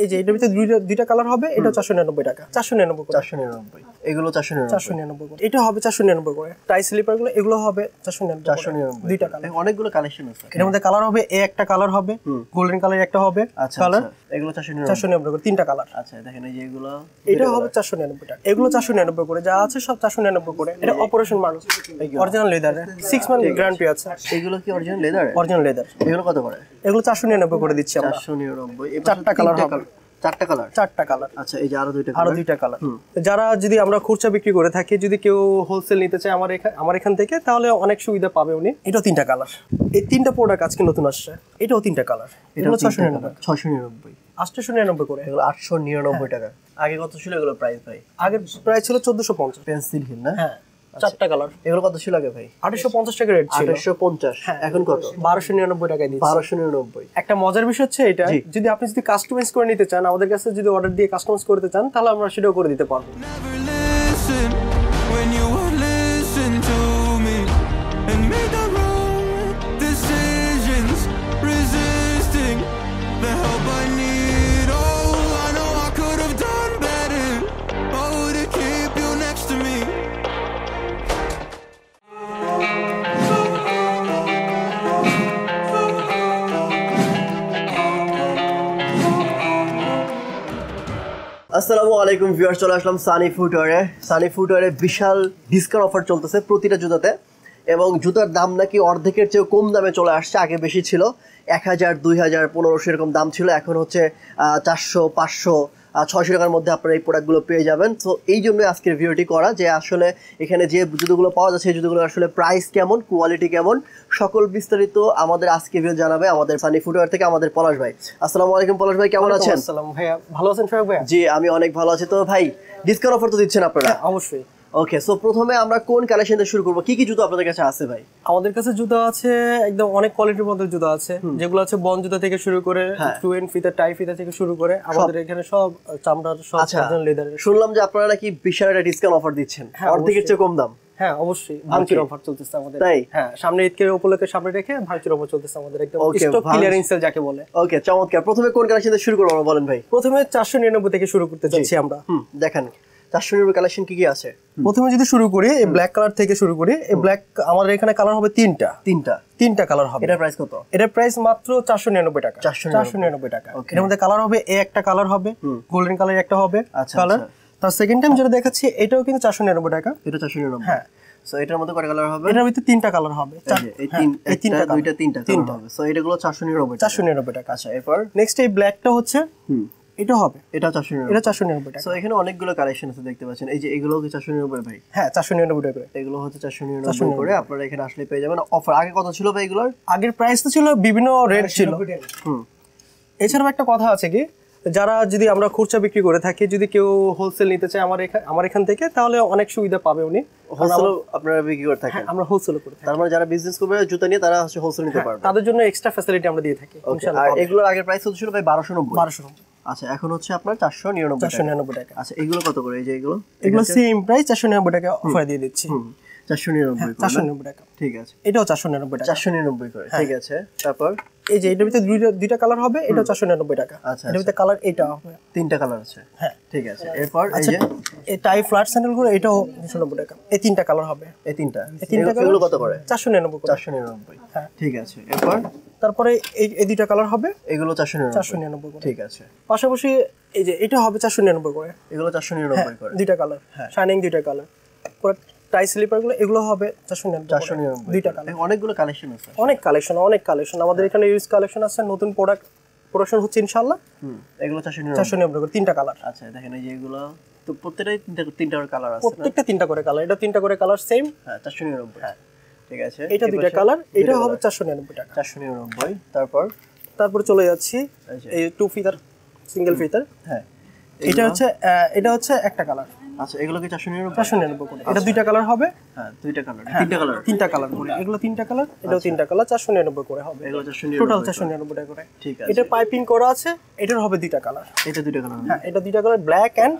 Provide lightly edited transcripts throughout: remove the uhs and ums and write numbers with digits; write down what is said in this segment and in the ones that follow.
এই যে এটার ভিতরে দুইটা কালার হবে, এটা 499 টাকা। 499 করে। 499 এগুলো 499 করে। এটা হবে 499 করে। টাই স্লিপার গুলো এগুলো হবে 499 দুইটা কালার। অনেকগুলো কালেকশন আছে। এর মধ্যে কালার হবে একটা কালার হবে, গোল্ডেন কালার একটা হবে কালার। এগুলো 499 করে তিনটা কালার। আচ্ছা দেখেন এই যে এগুলো এটা হবে 499 টাকা। এগুলো 499 করে, যা আছে সব 499 করে। এটা অপারেশন মাল, অরিজিনাল লেদার, 6 মান্থ গ্যারান্টি আছে। এগুলো কি অরিজিনাল লেদার? Original leather. এগুলো কত করে? এগুলো 499 করে দিচ্ছি আমরা। 499 চারটা কালার হবে। চারটা কালার। আচ্ছা এই যে আরো দুইটা কালার। যারা যদি আমরা খুচরা বিক্রি করে থাকি, যদি কেউ হোলসেল নিতে চায় আমার এখান থেকে, তাহলে অনেক সুবিধা পাবে উনি। এটাও তিনটা কালার। এই তিনটা প্রোডাক্ট আজকে নতুন আসছে। এটাও তিনটা কালার। এগুলো 699 899 করে। এগুলো 899 টাকা। আগে কত ছিল এগুলো প্রাইস ভাই? আগের প্রাইস ছিল 1450। পেন্সিল হিল না? হ্যাঁ, চারটা কালার। এগুলো কত ছিল আগে ভাই? 850 টাকা রেট ছিল। 850। এখন কত? 1299 টাকায় দিচ্ছি। 1299। একটা মজার বিষয় হচ্ছে এটা, যদি আপনি কাস্টমাইজ করে নিতে চান, আমাদের কাছে যদি অর্ডার দিয়ে কাস্টমাইজ করতে চান, তাহলে আমরা সেটাও করে দিতে পারবো। আসসালামু আলাইকুম ভিউয়ার্স, চলে আসলাম সানি ফুটওয়্যারে। সানি ফুটওয়্যারে বিশাল ডিসকাউন্ট অফার চলতেছে প্রতিটা জুতাতে, এবং জুতার দাম নাকি অর্ধেকের চেয়েও কম দামে চলে আসছে। আগে বেশি ছিল, 1000, 2000, 1500 এরকম দাম ছিল। এখন হচ্ছে 400, 500, 600 টাকার মধ্যে আপনারা এই প্রোডাক্টগুলো পেয়ে যাবেন। তো এই জন্য আজকের ভিডিওটি করা, যে আসলে এখানে যে জুতোগুলো পাওয়া যাচ্ছে, এই জুতোগুলো আসলে প্রাইস কেমন, কোয়ালিটি কেমন, সকল বিস্তারিত আমাদের আজকে ভিডিও জানাবে আমাদের সানি ফুটওয়্যার থেকে আমাদের পলাশ ভাই। আসসালামু আলাইকুম পলাশ ভাই, কেমন আছেন? আসসালাম ভাইয়া, ভালো আছেন সবাই ভাইয়া? জি আমি অনেক ভালো আছি। তো ভাই ডিসকাউন্ট অফার তো দিচ্ছেন আপনারা? অবশ্যই। ওকে, সো প্রথমে আমরা কোন কালেকশন দিয়ে শুরু করব? কি কি জুতো আপনাদের কাছে আছে ভাই? আমাদের কাছে জুতো আছে একদম অনেক কোয়ালিটির মধ্যে জুতো আছে, যেগুলো আছে বন জুতো থেকে শুরু করে টুয়েন ফিতা, টাই ফিতা থেকে শুরু করে আমাদের এখানে সব চামড়ার, সব অরিজিনাল লেদার। শুনলাম যে আপনারা নাকি বিশাল একটা ডিসকাউন্ট অফার দিচ্ছেন, অর্ধেকের চেয়ে কম দাম। হ্যাঁ অবশ্যই, ভাঙচুর অফার চলতেছে আমাদের। তাই? হ্যাঁ, সামনে ঈদের উপলক্ষে সামনে রেখে ভাঙচুর অফার চলতেছে আমাদের, একদম স্টক ক্লিয়ারিং সেল যাকে বলে। ওকে, চমৎকার। প্রথমে কোন কালেকশন দিয়ে শুরু করব আমরা, বলেন ভাই? প্রথমে 499 থেকে শুরু করতে যাচ্ছি আমরা। দেখেন 499 কালেকশন কি কি আছে। প্রথমে যদি শুরু করি এই ব্ল্যাক কালার থেকে শুরু করি। এই ব্ল্যাক আমাদের এখানে কালার হবে তিনটা কালার হবে। এটার প্রাইস কত? এটার প্রাইস মাত্র 499 টাকা। 499 টাকা। এর মধ্যে কালার হবে একটা কালার হবে, গোল্ডেন কালার একটা হবে কালার। তার সেকেন্ড টাইম যেটা দেখাচ্ছি এটাও কিন্তু 499 টাকা। এটা 499। হ্যাঁ। সো এটার মধ্যে কয়টা কালার হবে? এটার ভিতরে তিনটা কালার হবে। এই তিনটা কালার হবে। সো এটাগুলো 499 টাকা। আচ্ছা, এরপর নেক্সট এই ব্ল্যাকটা হচ্ছে এটা হবে, এটা 499। এটা 499 টাকা। সো এখানে অনেকগুলো কালেকশন আছে দেখতে পাচ্ছেন। এই যে এগুলো কি 499 ভাই? হ্যাঁ 499 টাকা করে। এগুলো হচ্ছে 499 করে। আপনারা এখানে আসলে পেয়ে যাবেন অফার। আগে কত ছিল ভাই এগুলোর? আগের প্রাইস তো ছিল বিভিন্ন রেট ছিল। এছাড়াও একটা কথা আছে কি, যারা যদি আমরা খুচরা বিক্রি করে থাকি, যদি কেউ হোলসেল নিতে চায় আমার এখান থেকে, তাহলে অনেক সুবিধা পাবে উনি। হোলসেল আপনারা বিক্রি করে থাকেন? আমরা হোলসেল করে থাকি। তার মানে যারা বিজনেস করবে জুতা নিয়ে, তারা হচ্ছে হোলসেল নিতে পারবে, তাদের জন্য এক্সট্রা ফ্যাসিলিটি আমরা দিয়ে থাকি ইনশাআল্লাহ। আর এগুলোর আগের প্রাইস ছিল ভাই 1290। আচ্ছা, এখন হচ্ছে আপনার 499 টাকা। আচ্ছা, এগুলো কত করে? এই যে এগুলো সেম প্রাইস 499 টাকা অফার দিয়ে দিচ্ছি। 499 টাকা। ঠিক আছে, এটাও 499 টাকা। 499 করে, ঠিক আছে। তারপর এই যে এটার ভিতরে দুইটা কালার হবে, এটাও 499 টাকা। আচ্ছা, এটার ভিতরে কালার এটা হবে, তিনটা কালার আছে। হ্যাঁ, ঠিক আছে। এরপর এই যে এই টাই ফ্ল্যাট স্যান্ডেল গুলো, এটাও 290 টাকা। এই তিনটা কালার হবে। এই তিনটা এগুলো কত করে? 499 করে। 499। হ্যাঁ, ঠিক আছে। এরপর তারপরে এই দুইটা কালার হবে, এগুলো 499 করে। ঠিক আছে। পাশাপাশি এই যে এটা হবে 499 করে। এগুলো 499 করে, দুইটা কালার, শাইনিং দুইটা কালার। পরে টাই স্লিপার গুলো এগুলো হবে 499 দুইটা কালার। অনেকগুলো কালেকশন আছে, অনেক কালেকশন আমাদের এখানে ইউজ কালেকশন আছে, নতুন প্রোডাকশন হচ্ছে ইনশাআল্লাহ। এগুলো 499 করে, তিনটা কালার। আচ্ছা, দেখেন এই যে এগুলো তো প্রত্যেকটাই তিনটা করে কালার আছে, প্রত্যেকটা তিনটা করে কালার। এটা তিনটা করে কালার সেম। হ্যাঁ, 499। হ্যাঁ, ঠিক আছে। এটা দুইটা কালার, এটা হবে 499 টাকা। 499। তারপর চলে যাচ্ছি এই টু ফিতার, সিঙ্গেল ফিতার। হ্যাঁ, এটা হচ্ছে একটা কালার। আচ্ছা, এগুলো কি 499 করে। এটা দুইটা কালার হবে। হ্যাঁ, দুইটা কালার, তিনটা কালার করে। এগুলো তিনটা কালার, এটাও তিনটা কালার, 499 করে হবে। এগুলো 499, টোটাল 499 টাকা করে। ঠিক আছে। এটা পাইপিং করা আছে, এটার হবে দুইটা কালার। এটা দুইটা কালার। হ্যাঁ, এটা দুইটা colour, black and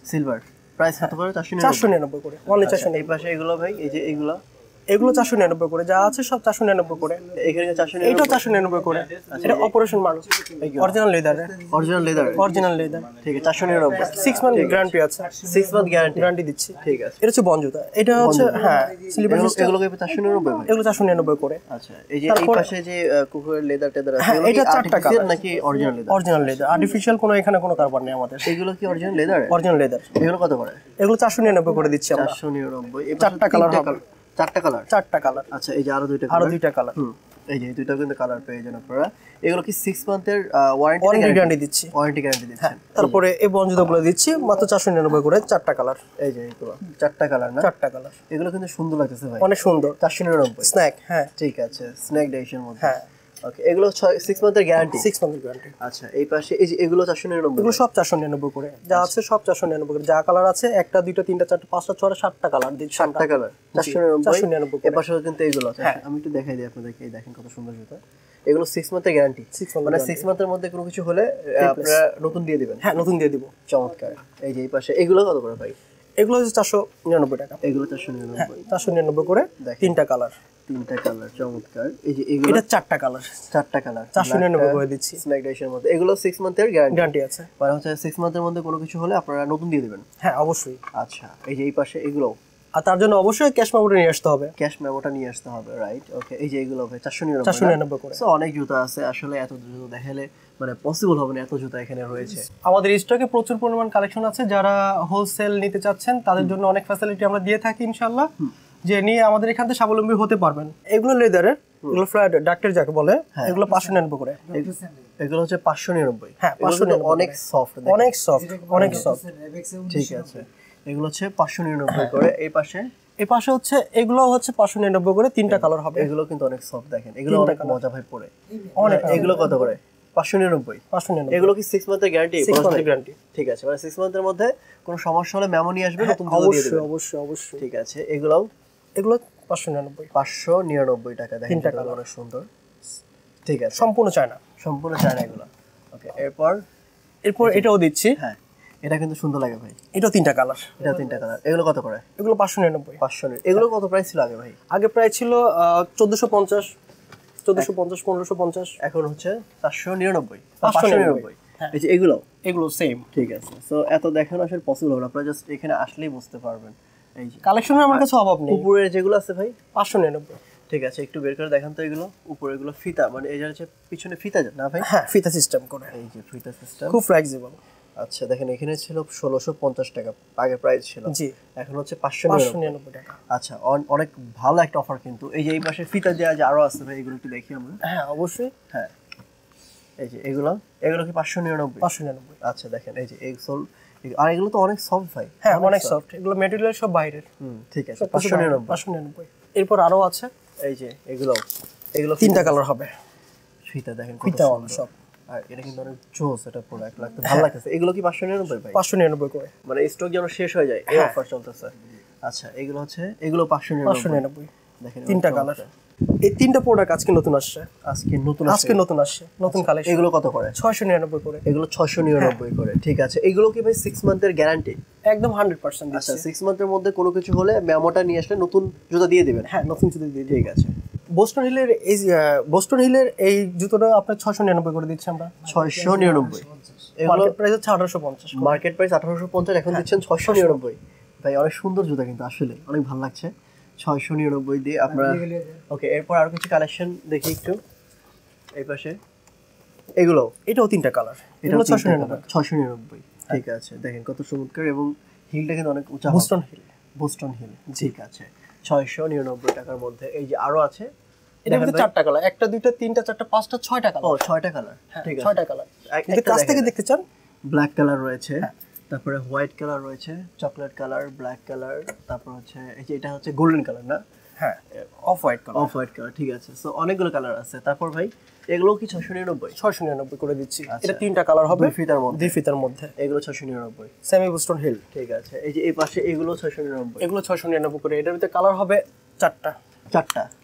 silver. Price কত করে? 499 করে, অনলি 499। এই পাশে এগুলো ভাই, এই যে এগুলো এগুলো 499 করে, যা আছে সব 499 করে। এখানে 400 এইটাও 499 করে। এটা অপারেশন মাল, original leather. Original leather, original leather. ঠিক আছে 499। 6 মান্থ গ্যারান্টি আছে, 6 মান্থ গ্যারান্টি দিচ্ছি। ঠিক আছে। এটা হচ্ছে বন জুতা, এটা হচ্ছে হ্যাঁ স্লিপার সিস্টেম। এগুলো কি 499 ভাই? এগুলো 499 করে। আচ্ছা, এই যে এই পাশে যে কুকুরের লেদার টেদার আছে, হ্যাঁ, এটা 4টা কালার নাকি original leather? Original leather, artificial কোনো এখানে কোনো কারবার নেই আমাদের। এগুলো কি অরিজিনাল লেদার? Original leather. এগুলো কত করে? এগুলো 499 করে দিচ্ছি আমরা। 499। 4টা কালার হবে। 4টা কালার? 4টা কালার। আচ্ছা, এই যে আরো দুইটা আরো 2টা কালার। এই যে দুইটা কিন্তু কালার পেয়ে যান আপনারা। এগুলো কি 6 মান্থের ওয়ারেন্টি গ্যারান্টি দিচ্ছি। ওয়ারেন্টি গ্যারান্টি দিচ্ছেন। তারপরে এই বন জুতাগুলো দিচ্ছি মাত্র 499 করে, 4টা কালার। এই যে এগুলো 4টা কালার না? 4টা কালার। এগুলো কিন্তু সুন্দর লাগতেছে ভাই, অনেক সুন্দর। 499 স্ন্যাক, হ্যাঁ ঠিক আছে, স্ন্যাক ডাইশের মধ্যে। হ্যাঁ ওকে, এগুলো 6 মান্থের গ্যারান্টি? 6 মান্থের গ্যারান্টি। আচ্ছা, এই পাশে এই যে এগুলো 499? এগুলো সব 499 করে, যা আছে সব 499 করে। যা কালার আছে 1টা 2টা 3টা 4টা 5টা 6টা 7টা কালার দিচ্ছি। 7টা কালার 499 করে। এই পাশেও কিন্তু এগুলো আছে। আমি একটু দেখাই দিই আপনাদেরকে, এই দেখেন কত সুন্দর জুতা। এগুলো 6 মান্থের গ্যারান্টি, মানে 6 মান্থের মধ্যে কোনো কিছু হলে আপনারা নতুন দিয়ে দিবেন? হ্যাঁ, নতুন দিয়ে দিব। চমৎকার। এই যে এই পাশে এগুলো কত করে ভাই? এগুলো হচ্ছে 499 টাকা। এগুলো 499। 499 করে, 3টা কালার। 3টা কালার, চমৎকার। এই যে এগুলো এটা 4টা কালার। 4টা কালার 499 করে দিচ্ছি। স্ন্যাক ডাইশের মধ্যে। এগুলো 6 মান্থের গ্যারান্টি আছে, মানে হচ্ছে 6 মান্থের মধ্যে কোনো কিছু হলে আপনারা নতুন দিয়ে দিবেন? হ্যাঁ অবশ্যই। আচ্ছা, এই যে এই পাশে এগুলো, আর তার জন্য অবশ্যই ক্যাশ মেমোটা নিয়ে আসতে হবে। ক্যাশ মেমোটা নিয়ে আসতে হবে, রাইট? ওকে, এই যে এগুলো ভাই 499 499 করে। সো অনেক জুতা আছে আসলে, এত জুতা দেখালে মানে পসিবল হবে না, এত জুতা এখানে রয়েছে। আমাদের স্টকে প্রচুর পরিমাণ কালেকশন আছে, যারা হোলসেল নিতে চাচ্ছেন তাদের জন্য অনেক ফ্যাসিলিটি আমরা দিয়ে থাকি ইনশাআল্লাহ, যে নিয়ে আমাদের এখান থেকে স্বাবলম্বী হতে পারবেন। এগুলো লেদারের, এগুলো ফ্ল্যাট ডাক্তার যাকে বলে, এগুলো 599 করে। এগুলো হচ্ছে 599। হ্যাঁ, 599 অনেক সফট, অনেক সফট, অনেক সফট। ঠিক আছে, এগুলো হচ্ছে 599 করে। এই পাশে এই পাশে হচ্ছে এগুলো হচ্ছে 599 করে, 3টা কালার হবে। এগুলো কিন্তু অনেক সফট, দেখেন এগুলো অনেক মজা ভাই পরে। অনেক। এগুলো কত করে? 599। 599। এগুলো কি 6 মান্থের গ্যারান্টি? 6 মান্থের গ্যারান্টি। ঠিক আছে, মানে 6 মান্থের মধ্যে কোনো সমস্যা হলে মেমো নিয়ে আসবে, নতুন জুতা দিয়ে দিবেন? অবশ্যই অবশ্যই। ঠিক আছে, এগুলো 599। 599 টাকা, দেখেন তিনটা কালার অনেক সুন্দর। ঠিক আছে, সম্পূর্ণ চায়না, সম্পূর্ণ চায়না এগুলো। ওকে, এরপর এটাও দিচ্ছি। হ্যাঁ, এটা কিন্তু সুন্দর লাগে ভাই। এটাও 3টা কালার। এটা 3টা কালার। এগুলো কত করে? এগুলো 599। 500। এগুলো কত প্রাইস ছিল আগে ভাই? আগে প্রায় ছিল 1450, 1550। এখন হচ্ছে 499, 599। এই যে এগুলো এগুলো সেম। ঠিক আছে। সো এত দেখানো আসলে পসিবল হবে না, আপনারা জাস্ট এখানে আসলেই বুঝতে পারবেন। এই যে কালেকশনের আমার কাছে অভাব নেই। উপরে যেগুলো আছে ভাই 599। ঠিক আছে, একটু বের করে দেখান তো এগুলো। উপরে এগুলো ফিতা, মানে এই যে হচ্ছে পিছনে ফিতা না ভাই? হ্যাঁ, ফিতা সিস্টেম করে। এই যে ফিতা সিস্টেম, খুব ফ্লেক্সিবল। আচ্ছা, দেখেন এখানে ছিল 1650 টাকা আগে প্রাইস ছিল, জি, এখন হচ্ছে 599 টাকা। আচ্ছা, অনেক ভালো একটা অফার কিন্তু। এই যে এই পাশে ফিতা দেওয়া যে আরো আছে ভাই, এগুলো একটু দেখি আমরা। হ্যাঁ অবশ্যই। হ্যাঁ, এই যে এগুলো কি 599? 599। আচ্ছা, দেখেন এই যে এক্সোল, আর এগুলো তো অনেক সফট ভাই। হ্যাঁ, অনেক সফট। এগুলো ম্যাটেরিয়াল সব বাইরের। ঠিক আছে, 599। এরপর আরো আছে। এই যে এগুলো 3টা কালার হবে। ফিতা দেখেন ফিতা অনেক সব। আর এটা কিন্তু অনেক জোস, এটা প্রোডাক্ট লাগতে ভালো লাগতেছে। এগুলো কি 599 ভাই? 599 করে, মানে স্টক যেন শেষ হয়ে যায়, এই অফার চলতেছে। আচ্ছা, এগুলো হচ্ছে এগুলো 599। দেখেন 3টা কালার। এই 3টা প্রোডাক্ট আজকে নতুন আসছে। আজকে নতুন আসছে, নতুন কালেকশন। এগুলো কত করে? 699 করে। এগুলো 699 করে। ঠিক আছে, এগুলো কি ভাই 6 মান্থের গ্যারান্টি? একদম 100% আচ্ছা, দিচ্ছি। 6 মান্থের মধ্যে কোনো কিছু হলে মেমোটা নিয়ে আসলে নতুন জুতা দিয়ে দিবেন? হ্যাঁ, নতুন জুতো দিয়ে দিই। ঠিক আছে, বোস্টন হিলের এই জুতোটা আপনার 699 করে দিচ্ছি আমরা। 699। এগুলো মার্কেট প্রাইস হচ্ছে 1850। মার্কেট প্রাইস 1850, এখন দিচ্ছেন 699। ভাই অনেক সুন্দর জুতা কিন্তু, আসলে অনেক ভালো লাগছে। 699 দিয়ে আপনারা। ওকে, এরপর আরো কিছু কালেকশন দেখি একটু। এই পাশে এগুলো, এটাও 3টা কালার। এটাও এগুলো 699। 699। ঠিক আছে, দেখেন কত চমৎকার, এবং হিলটা কিন্তু অনেক উঁচা। Boston heel. ঠিক আছে, 699 টাকার মধ্যে। এই যে আরো আছে, এটার মধ্যে 4টা কালার, 1টা 2টা 3টা 4টা 5টা 6টা কালার। ও 6টা কালার। ঠিক আছে, 6টা কালার। যদি কাছ থেকে দেখতে চান, ব্ল্যাক কালার রয়েছে, তারপরে হোয়াইট কালার রয়েছে, চকলেট কালার, ব্ল্যাক কালার, তারপর হচ্ছে এই যে এটা হচ্ছে গোল্ডেন কালার না? হ্যাঁ, অফ হোয়াইট কালার। ঠিক আছে। সো অনেকগুলো কালার আছে। তারপর ভাই এগুলো কি 699? 699 করে দিচ্ছি। এটা 3টা কালার হবে, 2 ফিতার মধ্যে। এগুলো 699। Semi Boston heel. ঠিক আছে, এই যে এই পাশে এগুলো 699। এগুলো 699 করে। এটার ভিতরে কালার হবে 4টা।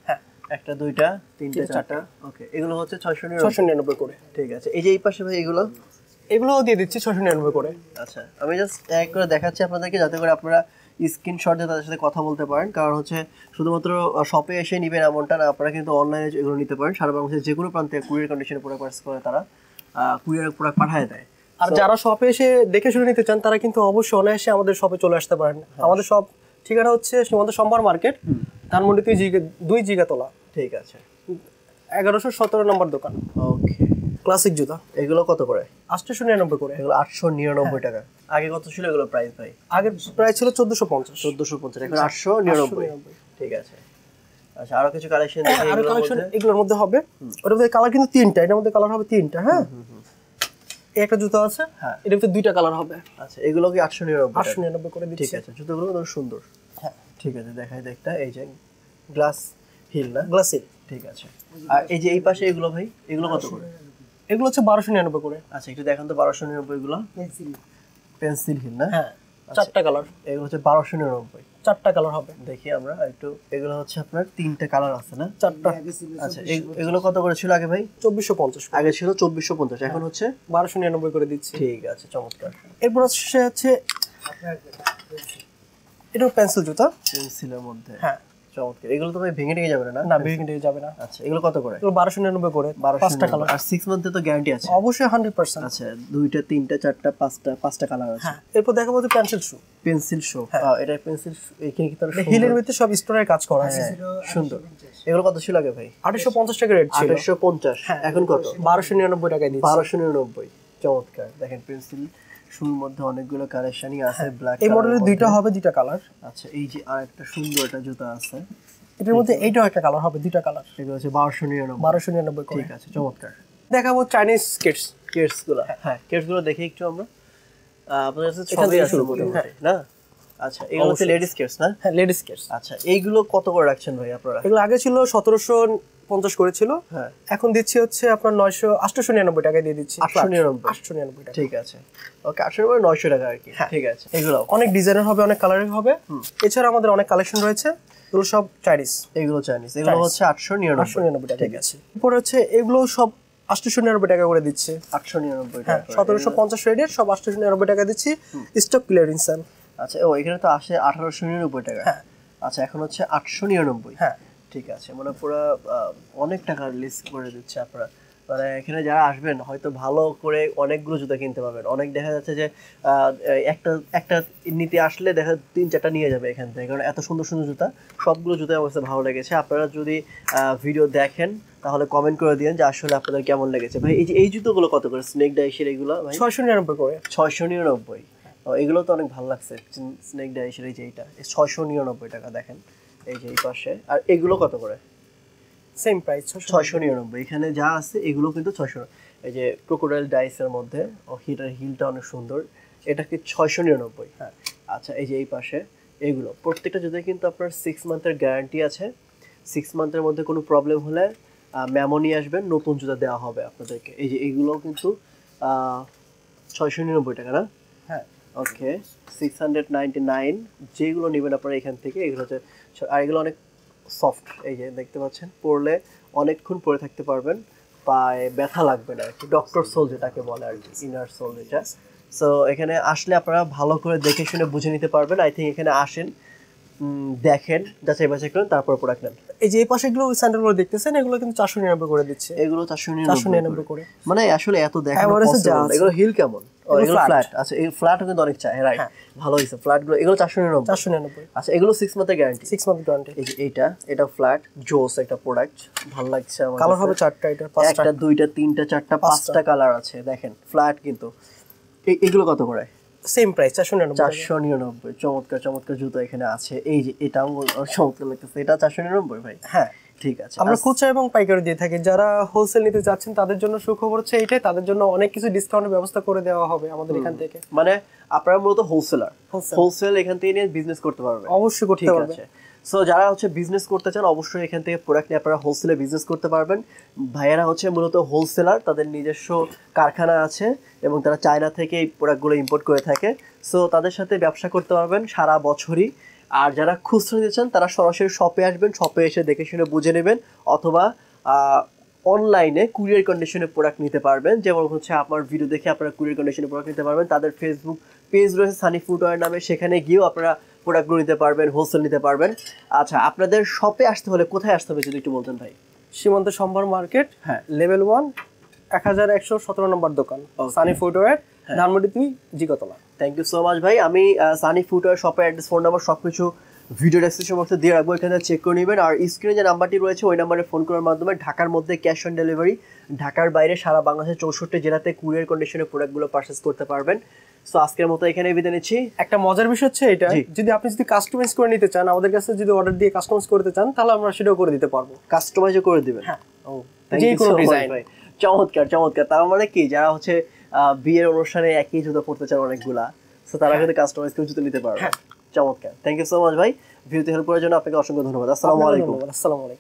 হ্যাঁ, 1টা 2টা 3টা 4টা। ওকে, এগুলো হচ্ছে 699 করে। ঠিক আছে, এই যে এই পাশে ভাই এগুলোও দিয়ে দিচ্ছি 699 করে। আচ্ছা, আমি জাস্ট এক করে দেখাচ্ছি আপনাদেরকে, যাতে করে আপনারা স্ক্রিনশট দিয়ে তাদের সাথে কথা বলতে পারেন, কারণ হচ্ছে শুধুমাত্র শপে এসে নেবেন এমনটা না, আপনারা কিন্তু অনলাইনে এগুলো নিতে পারেন। সারা বাংলাদেশের যে কোনো প্রান্তে কুরিয়ার কন্ডিশনে প্রোডাক্ট পারচেজ করে তারা কুরিয়ার প্রোডাক্ট পাঠিয়ে দেয়। আর যারা শপে এসে দেখে শুনে নিতে চান তারা কিন্তু অবশ্যই অনায়াসে আমাদের শপে চলে আসতে পারেন। আমাদের শপ ঠিকানা হচ্ছে সীমান্ত সম্ভার মার্কেট, ধানমন্ডি 2 জিগাতলা। ঠিক আছে, 1117 নম্বর দোকান। ওকে। ক্লাসিক জুতা এগুলো কত করে? 899 করে। এগুলো 899 টাকা। আগে কত ছিল এগুলো প্রাইস ভাই? আগের প্রাইস ছিল 1450। 1450, এখন 899। ঠিক আছে। আচ্ছা, আরো কিছু কালেকশন দেখি। আর কালেকশন এগুলোর মধ্যে হবে, ওটার মধ্যে কালার কিন্তু 3টা, এটার মধ্যে কালার হবে 3টা। হ্যাঁ, এই একটা জুতা আছে, হ্যাঁ, এটার ভিতরে 2টা কালার হবে। আচ্ছা, এগুলো কি 899? 899 করে দিচ্ছি। ঠিক আছে, জুতোগুলো খুব সুন্দর। হ্যাঁ, ঠিক আছে, দেখাই একটা, এই যে গ্লাস হিল না? Glass hill. ঠিক আছে। আর এই যে এই পাশে এগুলো ভাই, এগুলো কত করে? এগুলো হচ্ছে 1299 করে। আচ্ছা, একটু দেখান তো 1299 এগুলো। পেন্সিল হিল না? হ্যাঁ, 4টা কালার। এগুলো হচ্ছে 1299। 4টা কালার হবে। দেখি আমরা একটু, এগুলো হচ্ছে আপনার 3টা কালার আছে না? 4টা। আচ্ছা, এগুলো কত করে ছিল আগে ভাই? 2450। আগে ছিল 2450, এখন হচ্ছে 1299 করে দিচ্ছি। ঠিক আছে, চমৎকার। এরপর হচ্ছে এটা পেন্সিল জুতা, পেন্সিলের মধ্যে। হ্যাঁ, চমৎকার। এগুলো তো ভাই ভেঙে যাবে না? না, ভেঙে যাবে না। আচ্ছা, এগুলো কত করে? এগুলো 1299 করে, 5টা কালার। আর 6 মান্থে তো গ্যারান্টি আছে? অবশ্যই 100%। আচ্ছা, 2টা 3টা 4টা 5টা কালার আছে। হ্যাঁ, এরপর দেখাবো যে পেন্সিল শু। পেন্সিল শো, এটা পেন্সিল, এখানে কি তার হিলের ভিতরে সব স্টোনের কাজ করা আছে, সুন্দর। এগুলো কত ছিল আগে ভাই? 850 টাকা রেট ছিল। 850, এখন কত? 1299 টাকায় দিচ্ছি। 1299। চমৎকার। দেখেন, পেন্সিল শুর মধ্যে অনেকগুলো কালেকশনই আছে। ব্ল্যাক এই মডেলের 2টা হবে, 2টা কালার। আচ্ছা, এই যে আরেকটা সুন্দর একটা জুতা আছে, এটার মধ্যে এইটাও একটা কালার হবে, 2টা কালার। এগুলো হচ্ছে 1299। 1299 করে। ঠিক আছে, চমৎকার। দেখাবো চাইনিজ কিডস। কেটস গুলো, হ্যাঁ, কেটস গুলো দেখি একটু আমরা। আপনাদের কাছে এখান ছবি থেকে আছে শুরু করি, মোটামুটি, না? আচ্ছা, এগুলো হচ্ছে লেডিস কেটস না? হ্যাঁ, লেডিস কিডস। আচ্ছা, এইগুলো কত করে রাখছেন ভাই আপনারা? এগুলো আগে ছিল 1750 করে ছিল, হ্যাঁ, এখন দিচ্ছি হচ্ছে আপনার 899 টাকায় দিয়ে দিচ্ছি। 899 টাকা। ঠিক আছে, ওকে, 899 টাকা আর কি। ঠিক আছে। এগুলো অনেক ডিজাইনের হবে, অনেক কালারের হবে। এছাড়া আমাদের অনেক কালেকশন রয়েছে, এগুলো সব চাইনিজ। এগুলো চাইনিজ, এগুলো হচ্ছে 899 টাকা। ঠিক আছে। এরপর হচ্ছে এগুলো সব 899 টাকা করে দিচ্ছে। 899 হ্যাঁ, টাকা। 1750 রেটের সব 899 টাকা দিচ্ছি, স্টক ক্লিয়ারেন্স সেল। আচ্ছা, ও এখানে তো আসে 1899 টাকা। হ্যাঁ। আচ্ছা, এখন হচ্ছে 899। হ্যাঁ, ঠিক আছে, মানে পুরো অনেক টাকা লিস্ট করে দিচ্ছে আপনারা। মানে এখানে যারা আসবেন হয়তো ভালো করে অনেকগুলো জুতা কিনতে পারবেন। অনেক দেখা যাচ্ছে যে একটা একটা নিতে আসলে দেখা 3-4টা নিয়ে যাবে এখান থেকে, কারণ এত সুন্দর সুন্দর জুতা। সবগুলো জুতাই আমার কাছে ভালো লেগেছে। আপনারা যদি ভিডিও দেখেন তাহলে কমেন্ট করে দিন যে আসলে আপনাদের কেমন লেগেছে। ভাই, এই যে এই জুতোগুলো কত করে? স্নেক ডাইসের এগুলো ভাই 699 করে। 699। এগুলো তো অনেক ভালো লাগছে। স্নেক ডাইসের এই যে এইটা 699 টাকা। দেখেন, এই যে এই পাশে। আর এগুলো কত করে? Same price, 699। এখানে যা আছে এগুলো কিন্তু 600। এই যে ক্রোকোডাইল ডাইসের মধ্যে, ও হিলটা অনেক সুন্দর, এটা কি 699? হ্যাঁ। আচ্ছা, এই যে এই পাশে এগুলো প্রত্যেকটা জুতায় কিন্তু আপনার 6 মান্থের গ্যারান্টি আছে। 6 মান্থের মধ্যে কোনো প্রবলেম হলে মেমো নিয়ে আসবেন, নতুন জুতা দেওয়া হবে আপনাদেরকে। এই যে এইগুলোও কিন্তু 699 টাকা না? হ্যাঁ, ওকে, 699। যেগুলো নেবেন আপনারা এখান থেকে, এগুলো হচ্ছে, আর এগুলো অনেক সফট। এই যে দেখতে পাচ্ছেন, পরলে অনেকক্ষণ পরে থাকতে পারবেন, পায়ে ব্যথা লাগবে না আর কি। ডক্টর সোল যেটাকে বলে আর কি, ইনার সোল যেটা। সো এখানে আসলে আপনারা ভালো করে দেখে শুনে বুঝে নিতে পারবেন। আই থিঙ্ক এখানে আসেন, দেখেন, যাচাই বাছাই করেন, তারপর প্রোডাক্ট নেন। এই যে এই পাশে এগুলো স্যান্ডেলগুলো দেখতেছেন, এগুলো কিন্তু 499 করে দিচ্ছে। এগুলো 499 করে। মানে আসলে এত দেখা Average যা আছে। এগুলো হিল কেমন? এগুলো flat। ফ্ল্যাট। আচ্ছা, এই ফ্ল্যাটও কিন্তু অনেক চাই, রাইট? ভালো হইছে ফ্ল্যাট গুলো। এগুলো 499। 499। আচ্ছা, এগুলো 6 মান্থের গ্যারান্টি। 6 month guarantee. এই যে এটা ফ্ল্যাট জোস একটা প্রোডাক্ট, ভালো লাগছে আমার। কালার হবে 4টা, এটা 5টা। একটা, 2টা, 3টা, 4টা, 5টা কালার আছে। দেখেন, ফ্ল্যাট কিন্তু। এগুলো কত করে? Same price, 499। 499। চমৎকার চমৎকার জুতো এখানে আছে। এই যে এটাও চমৎকার লাগতেছে, এটা 499 ভাই। হ্যাঁ, ঠিক আছে। আমরা খুচরা এবং পাইকারি দিয়ে থাকি। যারা হোলসেল নিতে যাচ্ছেন তাদের জন্য সুখবর হচ্ছে এইটাই, তাদের জন্য অনেক কিছু ডিসকাউন্টের ব্যবস্থা করে দেওয়া হবে আমাদের এখান থেকে। মানে আপনারা মূলত হোলসেলার, Wholesale। হোলসেল এখান থেকে নিয়ে বিজনেস করতে পারবেন। অবশ্যই করতে ঠিক পারবে। আছে। সো যারা হচ্ছে বিজনেস করতে চান অবশ্যই এখান থেকে প্রোডাক্ট নিয়ে আপনারা হোলসেলে বিজনেস করতে পারবেন। ভাইয়েরা হচ্ছে মূলত হোলসেলার, তাদের নিজস্ব কারখানা আছে এবং তারা চায়না থেকে এই প্রোডাক্টগুলো ইম্পোর্ট করে থাকে। সো তাদের সাথে ব্যবসা করতে পারবেন সারা বছরই। আর যারা খুচরো নিতে চান তারা সরাসরি শপে আসবেন, শপে এসে দেখে শুনে বুঝে নেবেন, অথবা অনলাইনে কুরিয়ার কন্ডিশনে প্রোডাক্ট নিতে পারবেন। যেমন হচ্ছে আপনার ভিডিও দেখে আপনারা কুরিয়ার কন্ডিশনে প্রোডাক্ট নিতে পারবেন। তাদের ফেসবুক পেজ রয়েছে সানি ফুটওয়্যার নামে, সেখানে গিয়েও আপনারা প্রোডাক্টগুলো নিতে পারবেন, হোলসেল নিতে পারবেন। আচ্ছা, আপনাদের শপে আসতে হলে কোথায় আসতে হবে যদি একটু বলতেন ভাই? সীমান্ত সম্ভার মার্কেট, হ্যাঁ। লেভেল 1, 1117 নম্বর দোকান, Sunny footwear, Dhanmondi 2, Jigatola. Thank you so much ভাই। আমি সানি ফুটওয়্যার শপের অ্যাড্রেস, ফোন নাম্বার সবকিছু ভিডিও ডেসক্রিপশন বক্সে দিয়ে রাখবো, এখানে চেক করে নেবেন। আর স্ক্রিনে যে নাম্বারটি রয়েছে ওই নাম্বারে ফোন করার মাধ্যমে ঢাকার মধ্যে ক্যাশ অন ডেলিভারি, ঢাকার বাইরে সারা বাংলাদেশের 64 জেলাতে কুরিয়ার কন্ডিশনে প্রোডাক্টগুলো পারচেস করতে পারবেন। সো আজকের মতো এখানে বিদায় নিচ্ছি। একটা মজার বিষয় হচ্ছে এটা, যদি আপনি কাস্টমাইজ করে নিতে চান, আমাদের কাছে যদি অর্ডার দিয়ে কাস্টমাইজ করতে চান, তাহলে আমরা সেটাও করে দিতে পারবো। কাস্টমাইজও করে দিবেন? হ্যাঁ, ও, যে কোনো ডিজাইন। চমৎকার চমৎকার। তার মানে কি, যারা হচ্ছে বিয়ের অনুষ্ঠানে একই জুতো পড়তে চান অনেকগুলা, তো তারা কিন্তু কাস্টমাইজ করে জুতো নিতে পারবে। চমৎকার, থ্যাংক ইউ সো মাচ ভাই। ভিডিওতে হেল্প করার জন্য আপনাকে অসংখ্য ধন্যবাদ। আসসালামু আলাইকুম। আসসালামু আলাইকুম।